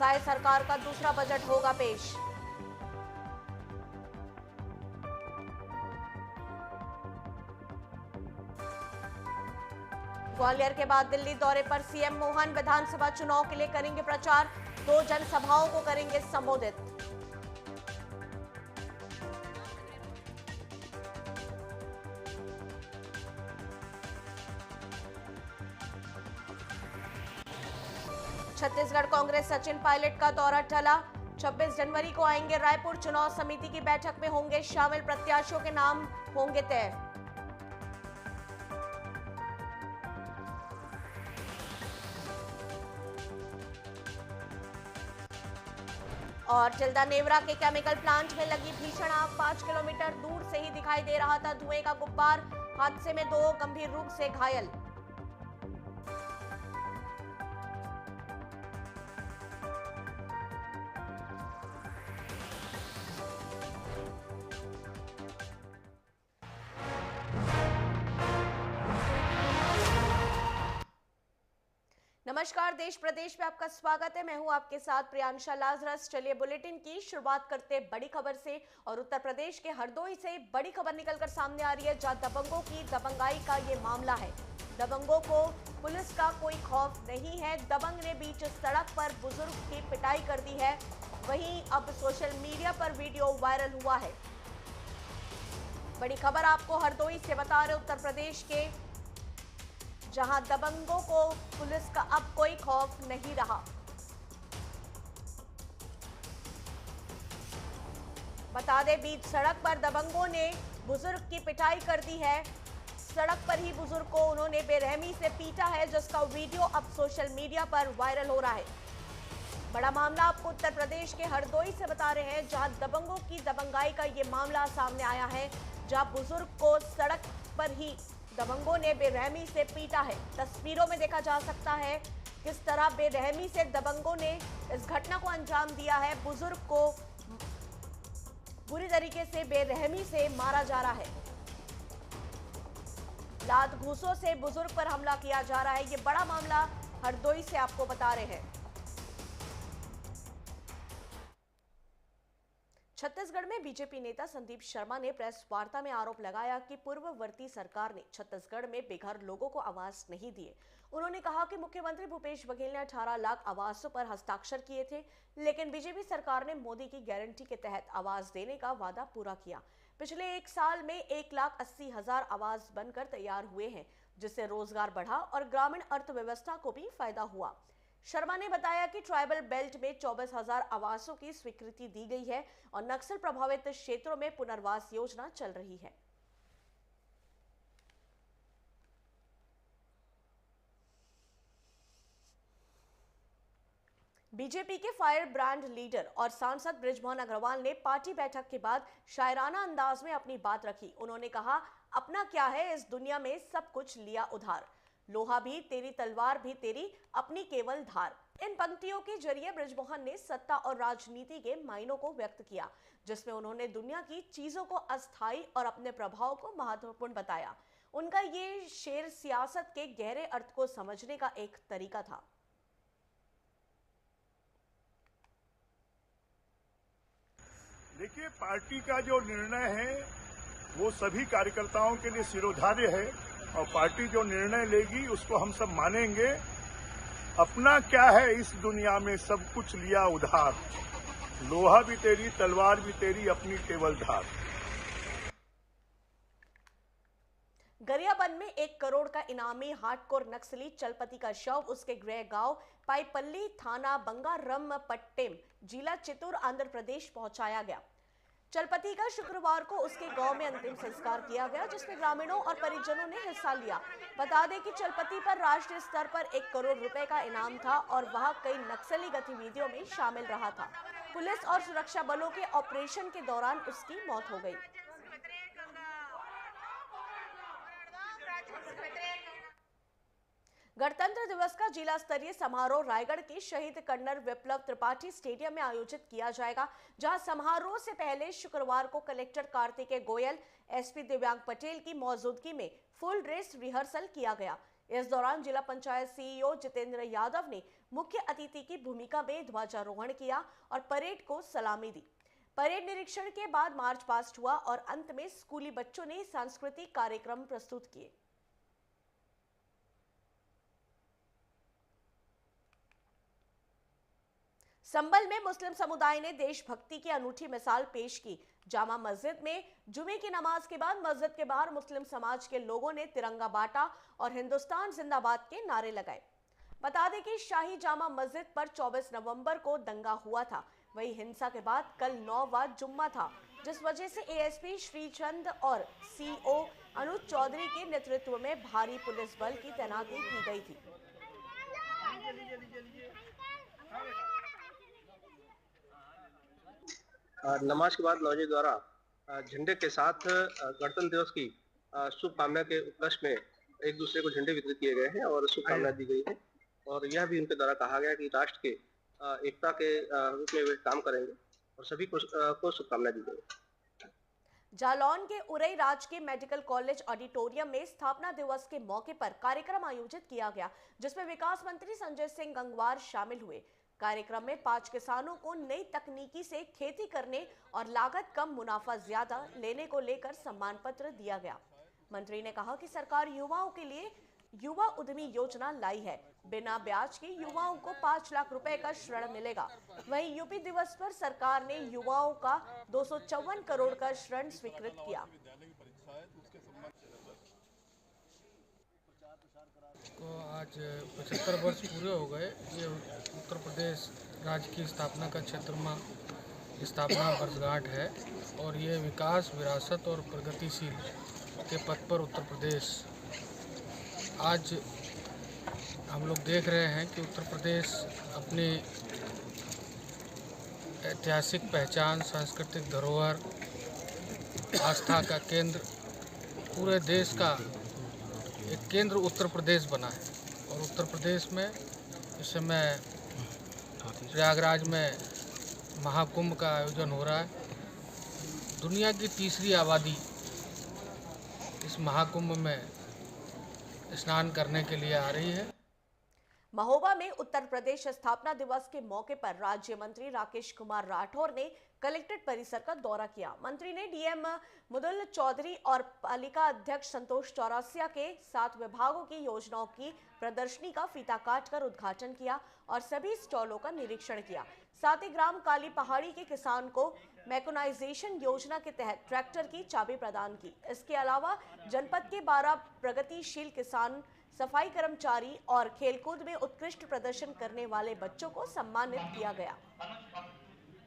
फंसाए सरकार का दूसरा बजट होगा पेश। ग्वालियर के बाद दिल्ली दौरे पर सीएम मोहन विधानसभा चुनाव के लिए करेंगे प्रचार, 2 जनसभाओं को करेंगे संबोधित। छत्तीसगढ़ कांग्रेस सचिन पायलट का दौरा टला, 26 जनवरी को आएंगे रायपुर। चुनाव समिति की बैठक में होंगे शामिल, प्रत्याशियों के नाम होंगे तय। और चिल्दा नेवरा के केमिकल प्लांट में लगी भीषण आग, 5 किलोमीटर दूर से ही दिखाई दे रहा था धुएं का गुब्बार। हादसे में 2 गंभीर रूप से घायल। नमस्कार, देश प्रदेश में आपका स्वागत है। मैं हूं आपके साथ प्रियांशा लाजरस। चलिए बुलेटिन की शुरुआत करते बड़ी खबर से। और उत्तर प्रदेश के हरदोई से बड़ी खबर निकलकर सामने आ रही है, जहां दबंगों की दबंगाई का ये मामला है। दबंगों को पुलिस का कोई खौफ नहीं है। दबंग ने बीच सड़क पर बुजुर्ग की पिटाई कर दी है। वहीं अब सोशल मीडिया पर वीडियो वायरल हुआ है। बड़ी खबर आपको हरदोई से बता रहे उत्तर प्रदेश के, जहां दबंगों को पुलिस का अब कोई खौफ नहीं रहा। बता दें, बीच सड़क पर दबंगों ने बुजुर्ग की पिटाई कर दी है। सड़क पर ही बुजुर्ग को उन्होंने बेरहमी से पीटा है, जिसका वीडियो अब सोशल मीडिया पर वायरल हो रहा है। बड़ा मामला आपको उत्तर प्रदेश के हरदोई से बता रहे हैं, जहां दबंगों की दबंगाई का ये मामला सामने आया है, जहां बुजुर्ग को सड़क पर ही दबंगों ने बेरहमी से पीटा है। तस्वीरों में देखा जा सकता है किस तरह बेरहमी से दबंगों ने इस घटना को अंजाम दिया है। बुजुर्ग को बुरी तरीके से बेरहमी से मारा जा रहा है। लात घूसों से बुजुर्ग पर हमला किया जा रहा है। ये बड़ा मामला हरदोई से आपको बता रहे हैं। छत्तीसगढ़ में बीजेपी नेता संदीप शर्मा ने प्रेस वार्ता में आरोप लगाया कि पूर्ववर्ती सरकार ने छत्तीसगढ़ में बेघर लोगों को आवास नहीं दिए। उन्होंने कहा कि मुख्यमंत्री भूपेश बघेल ने 18 लाख आवासों पर हस्ताक्षर किए थे, लेकिन बीजेपी सरकार ने मोदी की गारंटी के तहत आवास देने का वादा पूरा किया। पिछले 1 साल में 1,80,000 आवास बनकर तैयार हुए हैं, जिससे रोजगार बढ़ा और ग्रामीण अर्थव्यवस्था को भी फायदा हुआ। शर्मा ने बताया कि ट्राइबल बेल्ट में 24,000 आवासों की स्वीकृति दी गई है और नक्सल प्रभावित क्षेत्रों में पुनर्वास योजना चल रही है। बीजेपी के फायर ब्रांड लीडर और सांसद बृजमोहन अग्रवाल ने पार्टी बैठक के बाद शायराना अंदाज में अपनी बात रखी। उन्होंने कहा, अपना क्या है इस दुनिया में, सब कुछ लिया उधार। लोहा भी तेरी, तलवार भी तेरी, अपनी केवल धार। इन पंक्तियों के जरिए बृजमोहन ने सत्ता और राजनीति के मायनों को व्यक्त किया, जिसमें उन्होंने दुनिया की चीजों को अस्थायी और अपने प्रभाव को महत्वपूर्ण बताया। उनका ये शेर सियासत के गहरे अर्थ को समझने का एक तरीका था। देखिए, पार्टी का जो निर्णय है वो सभी कार्यकर्ताओं के लिए शिरोधार्य है और पार्टी जो निर्णय लेगी उसको हम सब मानेंगे। अपना क्या है इस दुनिया में, सब कुछ लिया उधार। लोहा भी तेरी, तलवार भी तेरी, अपनी केवल धार। गरियाबंद में 1 करोड़ का इनामी हार्डकोर नक्सली चलपति का शव उसके गृह गांव पाईपल्ली, थाना बंगारम पट्टेम, जिला चित्तूर, आंध्र प्रदेश पहुंचाया गया। चलपति का शुक्रवार को उसके गांव में अंतिम संस्कार किया गया, जिसमें ग्रामीणों और परिजनों ने हिस्सा लिया। बता दें कि चलपति पर राष्ट्रीय स्तर पर 1 करोड़ रुपए का इनाम था और वह कई नक्सली गतिविधियों में शामिल रहा था। पुलिस और सुरक्षा बलों के ऑपरेशन के दौरान उसकी मौत हो गई। गणतंत्र दिवस का जिला स्तरीय समारोह रायगढ़ के शहीद कर्नल विप्लव त्रिपाठी स्टेडियम में आयोजित किया जाएगा, जहां समारोह से पहले शुक्रवार को कलेक्टर कार्तिकेय गोयल, एसपी दिव्यांग पटेल की मौजूदगी में फुल ड्रेस रिहर्सल किया गया। इस दौरान जिला पंचायत सीईओ जितेंद्र यादव ने मुख्य अतिथि की भूमिका में ध्वजारोहण किया और परेड को सलामी दी। परेड निरीक्षण के बाद मार्च पास्ट हुआ और अंत में स्कूली बच्चों ने सांस्कृतिक कार्यक्रम प्रस्तुत किए। संभल में मुस्लिम समुदाय ने देशभक्ति की अनूठी मिसाल पेश की। जामा मस्जिद में जुमे की नमाज के बाद मस्जिद के बाहर मुस्लिम समाज के लोगों ने तिरंगा बांटा और हिंदुस्तान जिंदाबाद के नारे लगाए। बता दें कि शाही जामा मस्जिद पर 24 नवंबर को दंगा हुआ था। वहीं हिंसा के बाद कल 9वां जुम्मा था, जिस वजह से एएसपी श्रीचंद और सीओ अनुज चौधरी के नेतृत्व में भारी पुलिस बल की तैनाती की गई थी। नमाज के बाद नौजवानों द्वारा झंडे के साथ गणतंत्र दिवस की शुभकामना के उपलक्ष्य में एक दूसरे को झंडे वितरित किए गए हैं और शुभकामना दी गई है। और यह भी उनके द्वारा कहा गया कि राष्ट्र के एकता के रूप में वे काम करेंगे और सभी को शुभकामना दी गई। जालौन के उरई राजकीय मेडिकल कॉलेज ऑडिटोरियम में स्थापना दिवस के मौके पर कार्यक्रम आयोजित किया गया, जिसमें विकास मंत्री संजय सिंह गंगवार शामिल हुए। कार्यक्रम में 5 किसानों को नई तकनीकी से खेती करने और लागत कम मुनाफा ज्यादा लेने को लेकर सम्मान पत्र दिया गया। मंत्री ने कहा कि सरकार युवाओं के लिए युवा उद्यमी योजना लाई है। बिना ब्याज के युवाओं को 5 लाख रुपए का ऋण मिलेगा। वहीं यूपी दिवस पर सरकार ने युवाओं का 254 करोड़ का ऋण स्वीकृत किया। को आज 75 वर्ष पूरे हो गए। ये उत्तर प्रदेश राज्य की स्थापना का 76वां स्थापना वर्षगांठ है और ये विकास, विरासत और प्रगतिशील के पथ पर उत्तर प्रदेश आज हम लोग देख रहे हैं कि उत्तर प्रदेश अपनी ऐतिहासिक पहचान, सांस्कृतिक धरोहर, आस्था का केंद्र, पूरे देश का एक केंद्र उत्तर प्रदेश बना है। और उत्तर प्रदेश में इस समय प्रयागराज में महाकुंभ का आयोजन हो रहा है। दुनिया की तीसरी आबादी इस महाकुंभ में स्नान करने के लिए आ रही है। महोबा में उत्तर प्रदेश स्थापना दिवस के मौके पर राज्य मंत्री राकेश कुमार राठौर ने कलेक्ट्रेट परिसर का दौरा किया। मंत्री ने डीएम मुदुल चौधरी और पालिका अध्यक्ष संतोष चौरसिया के 7 विभागों की योजनाओं की प्रदर्शनी का फीता काटकर उद्घाटन किया और सभी स्टॉलों का निरीक्षण किया। साथ ही ग्राम काली पहाड़ी के किसान को मैकेनाइजेशन योजना के तहत ट्रैक्टर की चाबी प्रदान की। इसके अलावा जनपद के 12 प्रगतिशील किसान, सफाई कर्मचारी और खेलकूद में उत्कृष्ट प्रदर्शन करने वाले बच्चों को सम्मानित किया गया।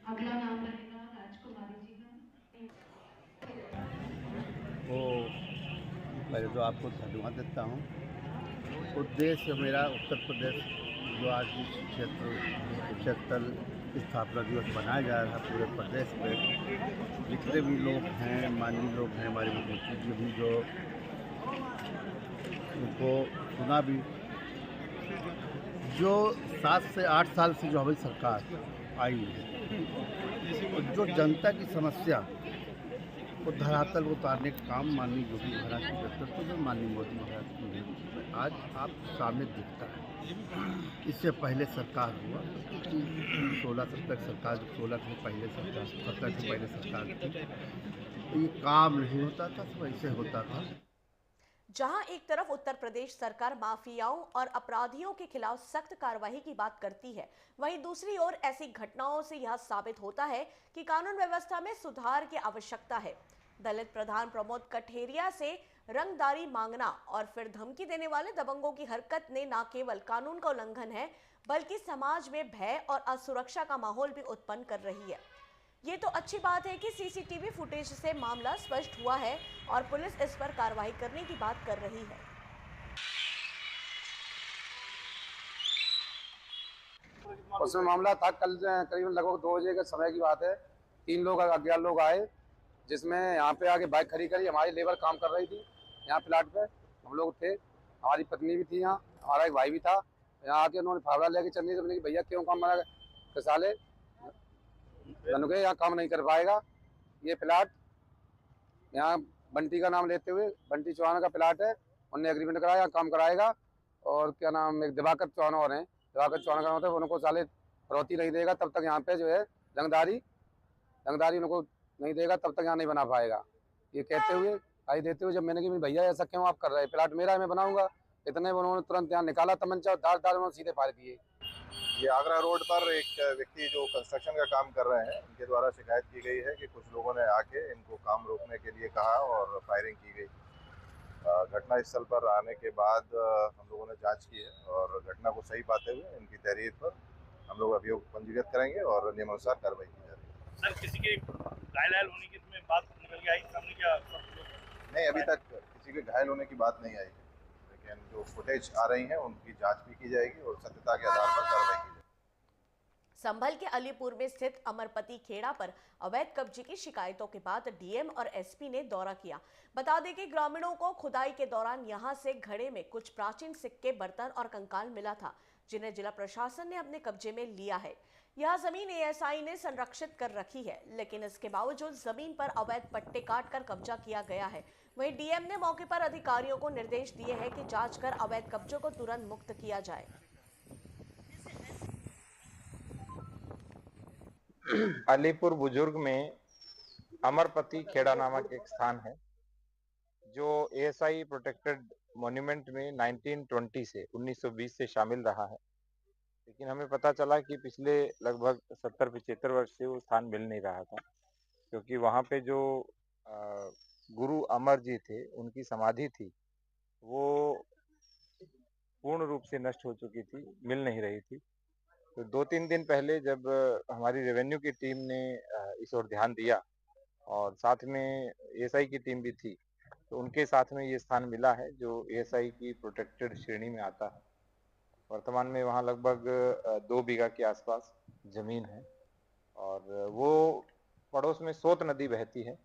अगला नाम रहेगा राजकुमारी जी का। वो पहले तो आपको धन्यवाद देता हूँ। उद्देश्य मेरा उत्तर प्रदेश जो आज क्षेत्र 75 स्थापना दिवस मनाया जा रहा है पूरे प्रदेश में, जितने भी लोग हैं, माननीय लोग हैं, हमारे मुख्यमंत्री जी भी जो उनको सुना भी, जो 7 से 8 साल से जो हमारी सरकार आई है, जो जनता की समस्या को धरातल को उतारने का काम माननीय योगी महाराज के नेतृत्व में, माननीय मोदी महाराज के नेतृत्व में आज आप सामने दिखता है। इससे पहले सरकार हुआ 16-17 सरकार, 16 से पहले सरकार, 17 से पहले सरकार थी, तो ये काम नहीं होता था, सब ऐसे होता था। जहां एक तरफ उत्तर प्रदेश सरकार माफियाओं और अपराधियों के खिलाफ सख्त कार्रवाई की बात करती है, वहीं दूसरी ओर ऐसी घटनाओं से यह साबित होता है कि कानून व्यवस्था में सुधार की आवश्यकता है। दलित प्रधान प्रमोद कठेरिया से रंगदारी मांगना और फिर धमकी देने वाले दबंगों की हरकत ने न केवल कानून का उल्लंघन है, बल्कि समाज में भय और असुरक्षा का माहौल भी उत्पन्न कर रही है। ये तो अच्छी बात है कि सीसीटीवी फुटेज से मामला स्पष्ट हुआ है और पुलिस इस पर कार्रवाई करने की बात कर रही है। उसमें मामला था कल करीबन लगभग 2 बजे के समय की बात है। 3 लोग अज्ञात लोग आए, जिसमें यहाँ पे आके बाइक खड़ी करी। हमारी लेबर काम कर रही थी यहाँ प्लाट पे, हम लोग थे, हमारी पत्नी भी थी यहाँ, हमारा एक भाई भी था। यहाँ आके उन्होंने फावड़ा लेके चलने से भैया क्यों काम मना कसाले गए, यहाँ काम नहीं कर पाएगा। ये प्लाट यहाँ बंटी का नाम लेते हुए, बंटी चौहान का प्लाट है, उन्होंने एग्रीमेंट कराया, यहाँ काम कराएगा। और क्या नाम एक दिवाकर चौहान और हैं, दिवाकर चौहान का मतलब उनको साले फरौती नहीं देगा तब तक यहाँ पे जो है रंगदारी उनको नहीं देगा तब तक यहाँ नहीं बना पाएगा। ये कहते हुए आई देते हुए जब मैंने कहा भैया ऐसा क्यों आप कर रहे हैं, प्लाट मेरा है मैं बनाऊंगा, इतने उन्होंने तुरंत यहाँ निकाला तमंचा और दार उन्होंने सीधे फाड़ दिए। ये आगरा रोड पर एक व्यक्ति जो कंस्ट्रक्शन का काम कर रहे हैं, उनके द्वारा शिकायत की गई है कि कुछ लोगों ने आके इनको काम रोकने के लिए कहा और फायरिंग की गई। घटना स्थल पर आने के बाद हम लोगों ने जांच की है और घटना को सही पाते हुए इनकी तहरीर पर हम लोग अभियोग पंजीकृत करेंगे और नियमानुसार कार्रवाई की जा रही है। सर किसी के घायल होने की इसमें बात निकल के आई सामने क्या? नहीं, अभी तक किसी के घायल होने की बात नहीं आई है, लेकिन जो फुटेज आ रही हैं उनकी जांच भी की जाएगी और सत्यता के आधार पर कार्रवाई की जाएगी। संभल के अलीपुर में स्थित अमरपति खेड़ा पर अवैध कब्जे की शिकायतों के बाद डीएम और एसपी ने दौरा किया। बता दें कि ग्रामीणों को खुदाई के दौरान यहां से घड़े में कुछ प्राचीन सिक्के, बर्तन और कंकाल मिला था, जिन्हें जिला प्रशासन ने अपने कब्जे में लिया है। यह जमीन एएसआई ने संरक्षित कर रखी है, लेकिन इसके बावजूद जमीन पर अवैध पट्टे काटकर कब्जा किया गया है। वहीं डीएम ने मौके पर अधिकारियों को निर्देश दिए हैं कि जांच कर अवैध कब्जों को तुरंत मुक्त किया जाए। अलीपुर बुजुर्ग में अमरपति खेड़ा नामक एक स्थान है जो एएसआई प्रोटेक्टेड मॉन्यूमेंट में 1920 से शामिल रहा है, लेकिन हमें पता चला कि पिछले लगभग 70-75 वर्ष से वो स्थान मिल नहीं रहा था, क्योंकि वहाँ पे जो गुरु अमर जी थे उनकी समाधि थी वो पूर्ण रूप से नष्ट हो चुकी थी, मिल नहीं रही थी। तो 2-3 दिन पहले जब हमारी रेवेन्यू की टीम ने इस ओर ध्यान दिया और साथ में एएसआई की टीम भी थी, तो उनके साथ में ये स्थान मिला है जो एएसआई की प्रोटेक्टेड श्रेणी में आता है। वर्तमान में वहाँ लगभग 2 बीघा के आसपास जमीन है और वो पड़ोस में सोत नदी बहती है।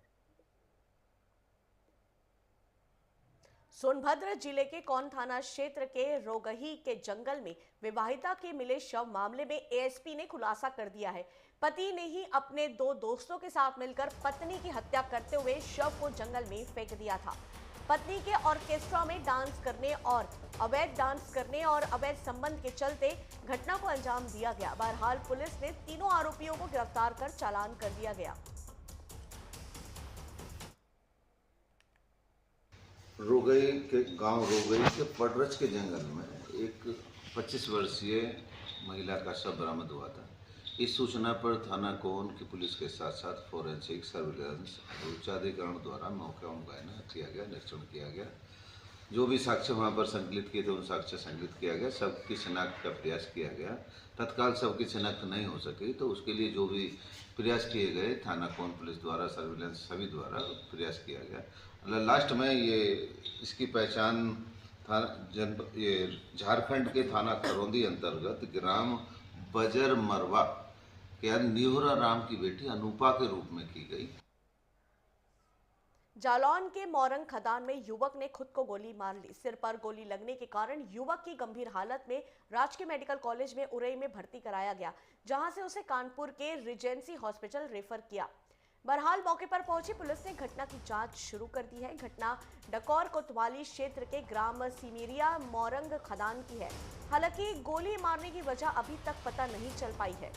सोनभद्र जिले के कौन थाना क्षेत्र के रोगही के जंगल में विवाहिता के मिले शव मामले में एएसपी ने खुलासा कर दिया है। पति ने ही अपने 2 दोस्तों के साथ मिलकर पत्नी की हत्या करते हुए शव को जंगल में फेंक दिया था। पत्नी के ऑर्केस्ट्रा में डांस करने और अवैध संबंध के चलते घटना को अंजाम दिया गया। बहरहाल पुलिस ने तीनों आरोपियों को गिरफ्तार कर चालान कर दिया गया। रोगई के गांव रोगई के पडरच के जंगल में एक 25 वर्षीय महिला का शव बरामद हुआ था। इस सूचना पर थाना कोन की पुलिस के साथ साथ फोरेंसिक सर्विलांस उच्चाधिकरण द्वारा मौके पर मुआयना किया गया, निरीक्षण किया गया। जो भी साक्ष्य वहां पर संकलित किए थे उन साक्ष्य संकलित किया गया, सबकी शिनाख्त का प्रयास किया गया। तत्काल सबकी शिनाख्त नहीं हो सकी तो उसके लिए जो भी प्रयास किए गए थाना कोन पुलिस द्वारा, सर्विलांस सभी द्वारा प्रयास किया गया। लास्ट में ये इसकी पहचान ये झारखंड के थाना करौंदी अंतर्गत ग्राम बजर मरवा के निहुरा राम की बेटी अनूपा के रूप में की गई। जालौन के मोरंग खदान में युवक ने खुद को गोली मार ली। सिर पर गोली लगने के कारण युवक की गंभीर हालत में राजकीय मेडिकल कॉलेज में उरई में भर्ती कराया गया, जहां से उसे कानपुर के रिजेंसी हॉस्पिटल रेफर किया। बहरहाल मौके पर पहुंची पुलिस ने घटना की जांच शुरू कर दी है। घटना डकौर कोतवाली क्षेत्र के ग्राम सिमिरिया मोरंग खदान की है। हालांकि गोली मारने की वजह अभी तक पता नहीं चल पाई है।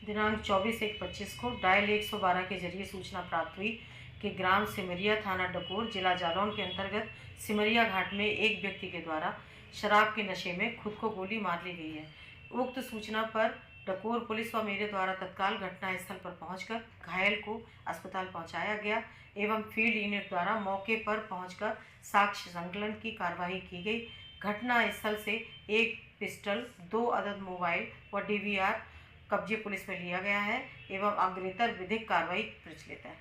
दिनांक 24/1/25 को डायल 112 के जरिए सूचना प्राप्त हुई कि ग्राम सिमरिया, थाना डकोर, जिला जालौन के अंतर्गत सिमरिया घाट में एक व्यक्ति के द्वारा शराब के नशे में खुद को गोली मार ली गई है। उक्त सूचना पर डकोर पुलिस व मेरे द्वारा तत्काल घटनास्थल पर पहुंचकर घायल को अस्पताल पहुंचाया गया एवं फील्ड यूनिट द्वारा मौके पर पहुंचकर साक्ष्य संकलन की कार्रवाई की गई। घटनास्थल से एक पिस्टल, 2 अदद मोबाइल व डीवीआर कब्जे पुलिस में लिया गया है एवं अग्रेतर विधिक कार्रवाई प्रचलित है।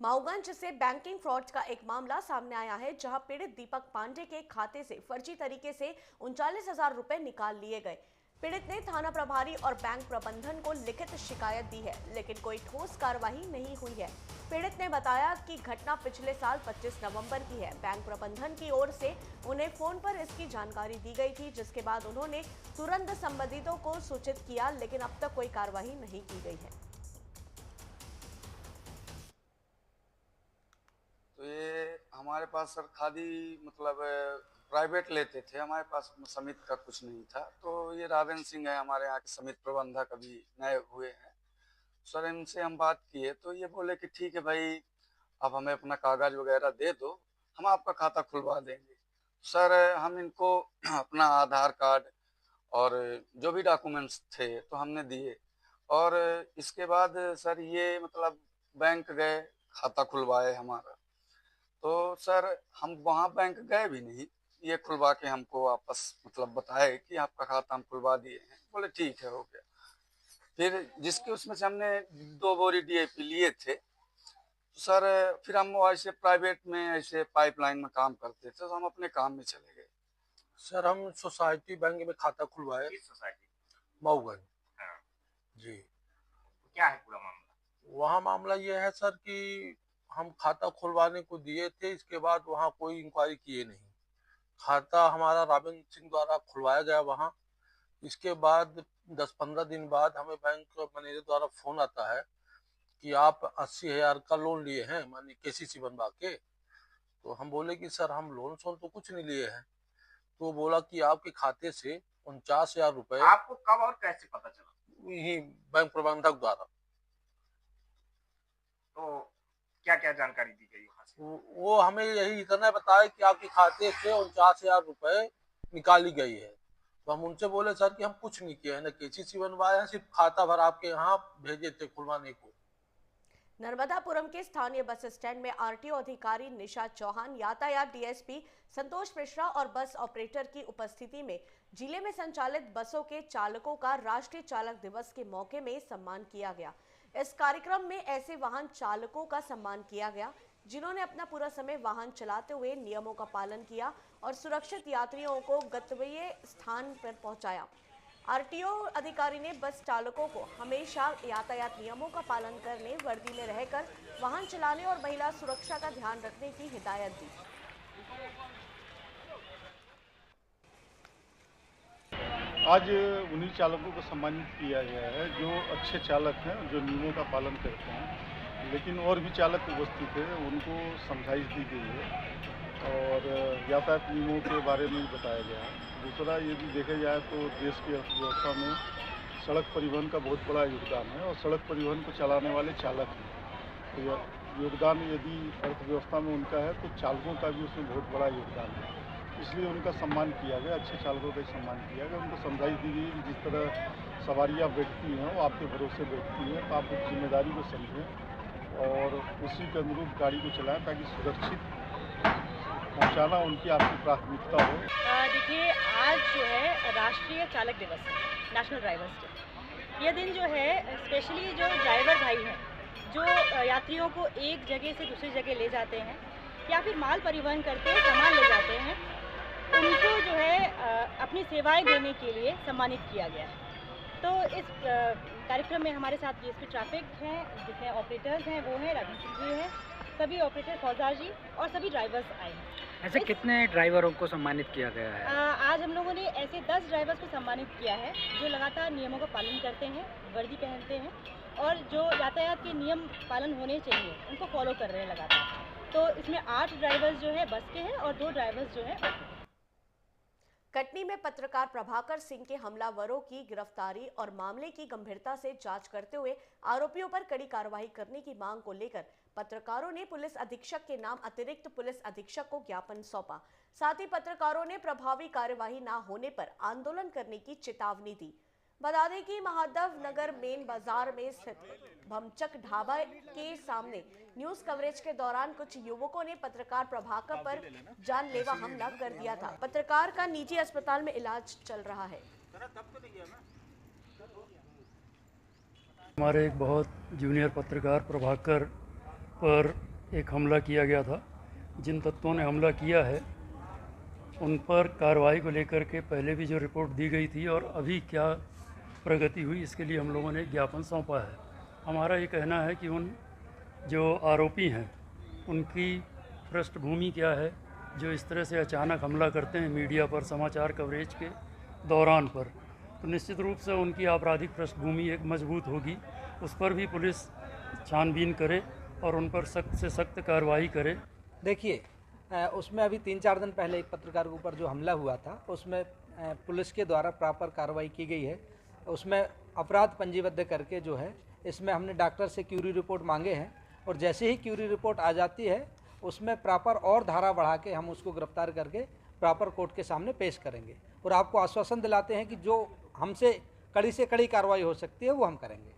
माऊगंज से बैंकिंग फ्रॉड का एक मामला सामने आया है, जहां पीड़ित दीपक पांडे के खाते से फर्जी तरीके से 39,000 रुपए निकाल लिए गए। पीड़ित ने थाना प्रभारी और बैंक प्रबंधन को लिखित शिकायत दी है, लेकिन कोई ठोस कार्रवाई नहीं हुई है। पीड़ित ने बताया कि घटना पिछले साल 25 नवंबर की है। बैंक प्रबंधन की ओर से उन्हें फोन पर इसकी जानकारी दी गई थी, जिसके बाद उन्होंने तुरंत संबंधितों को सूचित किया, लेकिन अब तक कोई कार्रवाई नहीं की गई है। तो ये हमारे पास सर खादी मतलब प्राइवेट लेते थे, हमारे पास समिति का कुछ नहीं था। तो ये रावेन सिंह है हमारे यहाँ के समिति प्रबंधक, अभी नए हुए हैं सर। इनसे हम बात किए तो ये बोले कि ठीक है भाई, आप हमें अपना कागज वगैरह दे दो, हम आपका खाता खुलवा देंगे। सर हम इनको अपना आधार कार्ड और जो भी डॉक्यूमेंट्स थे तो हमने दिए, और इसके बाद सर ये मतलब बैंक गए, खाता खुलवाए हमारा। तो सर हम वहाँ बैंक गए भी नहीं, ये खुलवा के हमको वापस मतलब बताए कि आपका खाता हम खुलवा दिए हैं। बोले ठीक है, हो गया। फिर जिसके उसमें से हमने 2 बोरी DAP लिए थे, तो सर फिर हम ऐसे प्राइवेट में ऐसे पाइपलाइन में काम करते थे, तो हम अपने काम में चले गए। सर हम सोसाइटी बैंक में खाता खुलवाए। किस सोसाइटी? मऊगंज। हाँ। जी। क्या है पूरा मामला? वहाँ मामला ये है सर कि हम खाता खुलवाने को दिए थे, इसके बाद वहाँ कोई इंक्वायरी किए नहीं। खाता हमारा रावेन सिंह द्वारा खुलवाया गया वहाँ। इसके बाद 10-15 दिन बाद हमें बैंक मैनेजर द्वारा फोन आता है कि आप 80,000 का लोन लिए हैं, मानी KCC बनवा के। तो हम बोले कि सर हम लोन तो कुछ नहीं लिए हैं। तो बोला कि आपके खाते से 49,000 रुपए। आपको कब और कैसे पता चला? यही बैंक प्रबंधक द्वारा। तो क्या क्या जानकारी दी गई वहां से? वो हमें यही इतना बताया कि आपके खाते से 49,000 रुपए निकाली गई है। तो हम उनसे बोले सर कि हम कुछ नहीं किया है, न KCC बनवाया है, सिर्फ खाता भर आपके यहाँ भेजे थे खुलवाने को। नर्मदापुरम के स्थानीय बस स्टैंड में RTO अधिकारी निशा चौहान, यातायात DSP संतोष मिश्रा और बस ऑपरेटर की उपस्थिति में जिले में संचालित बसों के चालकों का राष्ट्रीय चालक दिवस के मौके में सम्मान किया गया। इस कार्यक्रम में ऐसे वाहन चालकों का सम्मान किया गया जिन्होंने अपना पूरा समय वाहन चलाते हुए नियमों का पालन किया और सुरक्षित यात्रियों को गंतव्य स्थान पर पहुंचाया। RTO अधिकारी ने बस चालकों को हमेशा यातायात नियमों का पालन करने, वर्दी में रहकर वाहन चलाने और महिला सुरक्षा का ध्यान रखने की हिदायत दी। आज उन्हीं चालकों को सम्मानित किया गया है जो अच्छे चालक हैं, जो नियमों का पालन करते हैं। लेकिन और भी चालक उपस्थित थे, उनको समझाइश दी गई है और यातायात नियमों के बारे में बताया गया है। दूसरा ये भी देखा जाए तो देश की अर्थव्यवस्था में सड़क परिवहन का बहुत बड़ा योगदान है और सड़क परिवहन को चलाने वाले चालक हैं। तो योगदान यदि अर्थव्यवस्था में उनका है तो चालकों का भी उसमें बहुत बड़ा योगदान है, इसलिए उनका सम्मान किया गया। अच्छे चालकों का सम्मान किया गया। उनको समझाइश दी गई कि जिस तरह सवारियाँ बैठती हैं वो आपके भरोसे बैठती हैं, तो आप उस जिम्मेदारी को समझें और उसी के अनुरूप गाड़ी को चलाएं ताकि सुरक्षित पहुंचाना उनकी आपकी प्राथमिकता हो। देखिए, आज जो है राष्ट्रीय चालक दिवस है, नेशनल ड्राइवर्स डे। यह दिन जो है स्पेशली जो ड्राइवर भाई हैं, जो यात्रियों को एक जगह से दूसरी जगह ले जाते हैं या फिर माल परिवहन करके सामान ले जाते हैं, उनको जो है अपनी सेवाएं देने के लिए सम्मानित किया गया है। तो इस कार्यक्रम में हमारे साथ DSP ट्रैफिक हैं, जिसमें ऑपरेटर्स हैं, वो हैं राजेंद्र जी हैं, सभी ऑपरेटर फौजदार जी और सभी ड्राइवर्स आए हैं। ऐसे कितने ड्राइवरों को सम्मानित किया गया है? आज हम लोगों ने ऐसे 10 ड्राइवर्स को सम्मानित किया है जो लगातार नियमों का पालन करते हैं, वर्दी पहनते हैं और जो यातायात के नियम पालन होने चाहिए उनको फॉलो कर रहे हैं लगातार। तो इसमें 8 ड्राइवर्स जो है बस के हैं और 2 ड्राइवर्स जो है। कटनी में पत्रकार प्रभाकर सिंह के हमलावरों की गिरफ्तारी और मामले की गंभीरता से जांच करते हुए आरोपियों पर कड़ी कार्रवाई करने की मांग को लेकर पत्रकारों ने पुलिस अधीक्षक के नाम अतिरिक्त पुलिस अधीक्षक को ज्ञापन सौंपा। साथ ही पत्रकारों ने प्रभावी कार्यवाही न होने पर आंदोलन करने की चेतावनी दी। बता दें कि महादेव नगर मेन बाजार में स्थित भमचक ढाबा के सामने न्यूज कवरेज के दौरान कुछ युवकों ने पत्रकार प्रभाकर पर जानलेवा हमला कर दिया था। पत्रकार का निजी अस्पताल में इलाज चल रहा है। हमारे एक बहुत जूनियर पत्रकार प्रभाकर पर एक हमला किया गया था। जिन तत्वों ने हमला किया है उन पर कार्रवाई को लेकर के पहले भी जो रिपोर्ट दी गई थी और अभी क्या प्रगति हुई, इसके लिए हम लोगों ने ज्ञापन सौंपा है। हमारा ये कहना है कि उन जो आरोपी हैं उनकी पृष्ठभूमि क्या है, जो इस तरह से अचानक हमला करते हैं मीडिया पर समाचार कवरेज के दौरान पर, तो निश्चित रूप से उनकी आपराधिक पृष्ठभूमि एक मजबूत होगी। उस पर भी पुलिस छानबीन करे और उन पर सख्त से सख्त कार्रवाई करे। देखिए, उसमें अभी 3-4 दिन पहले एक पत्रकार के ऊपर जो हमला हुआ था उसमें पुलिस के द्वारा प्रॉपर कार्रवाई की गई है। उसमें अपराध पंजीबद्ध करके जो है इसमें हमने डॉक्टर से क्यूरी रिपोर्ट मांगे हैं और जैसे ही क्यूरी रिपोर्ट आ जाती है उसमें प्रॉपर और धारा बढ़ा के हम उसको गिरफ्तार करके प्रॉपर कोर्ट के सामने पेश करेंगे और आपको आश्वासन दिलाते हैं कि जो हमसे कड़ी से कड़ी कार्रवाई हो सकती है वो हम करेंगे।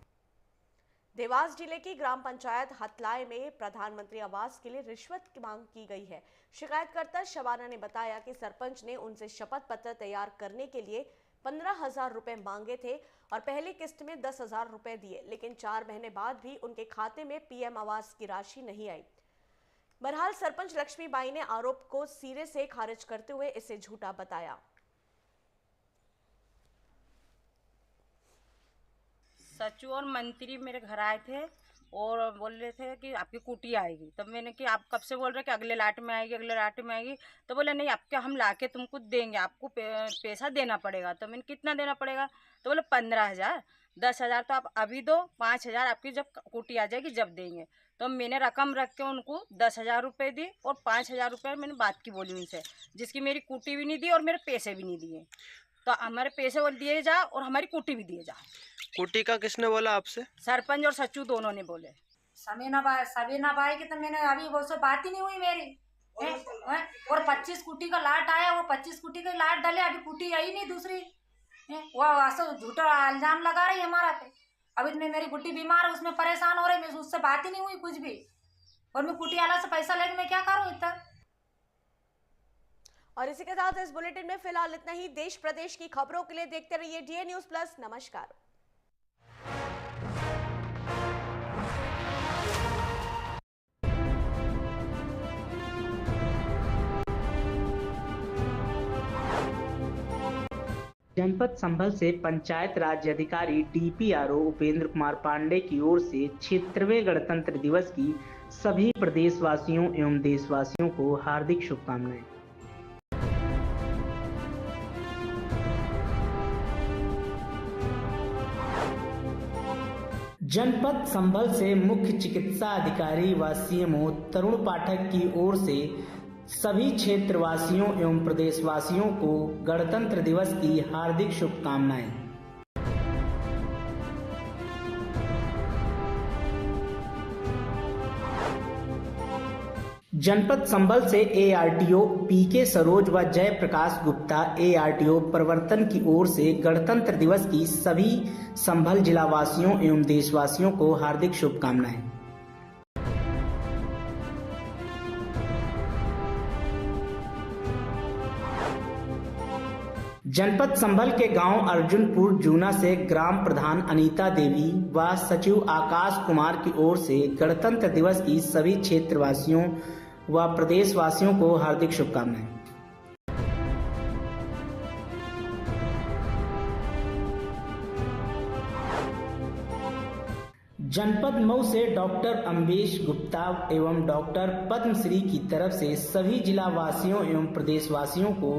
देवास जिले की ग्राम पंचायत हतलाई में प्रधानमंत्री आवास के लिए रिश्वत की मांग की गई है। शिकायतकर्ता शबाना ने बताया कि सरपंच ने उनसे शपथ पत्र तैयार करने के लिए 15,000 रुपए मांगे थे और पहली किस्त में 10,000 रुपए दिए, लेकिन 4 महीने बाद भी उनके खाते में पीएम आवास की राशि नहीं आई। बहरहाल सरपंच लक्ष्मीबाई ने आरोप को सिरे से खारिज करते हुए इसे झूठा बताया। सचिव और मंत्री मेरे घर आए थे और बोल रहे थे कि आपकी कुटी आएगी। तब मैंने कि आप कब से बोल रहे कि अगले लाट में आएगी, अगले लाट में आएगी। तो बोले नहीं, आपके हम लाके तुमको देंगे, आपको पैसा देना पड़ेगा। तो मैंने कितना देना पड़ेगा? तो बोले 15,000। 10,000 तो आप अभी दो, 5,000 आपकी जब कुटी आ जाएगी जब देंगे। तो मैंने रकम रख के उनको 10,000 रुपये दी और 5,000 रुपये मैंने बात की बोली उनसे, जिसकी मेरी कुटी भी नहीं दी और मेरे पैसे भी नहीं दिए। तो हमारे पैसे वो दिए जा और हमारी कुटी भी दिए जा। कुटी का किसने बोला आपसे? सरपंच और सचिव दोनों ने बोले। सबीना बाई की तो मैंने अभी वो से बात ही नहीं हुई मेरी। और 25 कुटी का लाट आया, वो 25 कुटी का लाट डाले, अभी कुटी आई नहीं दूसरी। वो ऐसा झूठा इल्जाम लगा रही है हमारा पे। अभी तो मेरी कुटी बीमार है, उसमें परेशान हो रही, मैं उससे बात ही नहीं हुई कुछ भी। और मैं कुटी वाला से पैसा लेके मैं क्या करूँ इतना। और इसी के साथ इस बुलेटिन में फिलहाल इतना ही। देश प्रदेश की खबरों के लिए देखते रहिए DA News Plus। नमस्कार। जनपद संभल से पंचायत राज अधिकारी DPRO उपेंद्र कुमार पांडे की ओर से क्षेत्रवें गणतंत्र दिवस की सभी प्रदेशवासियों एवं देशवासियों को हार्दिक शुभकामनाएं। जनपद संभल से मुख्य चिकित्सा अधिकारी व CMO तरुण पाठक की ओर से सभी क्षेत्रवासियों एवं प्रदेशवासियों को गणतंत्र दिवस की हार्दिक शुभकामनाएं। जनपद संभल से ARTO PK सरोज व जयप्रकाश गुप्ता ARTO प्रवर्तन की ओर से गणतंत्र दिवस की सभी संभल जिला वासियों एवं देशवासियों को हार्दिक शुभकामनाएं। जनपद संभल के गांव अर्जुनपुर जूना से ग्राम प्रधान अनीता देवी व सचिव आकाश कुमार की ओर से गणतंत्र दिवस की सभी क्षेत्रवासियों व प्रदेशवासियों को हार्दिक शुभकामनाएं। जनपद मऊ से डॉक्टर अम्बेश गुप्ता एवं डॉक्टर पद्मश्री की तरफ से सभी जिला वासियों एवं प्रदेशवासियों को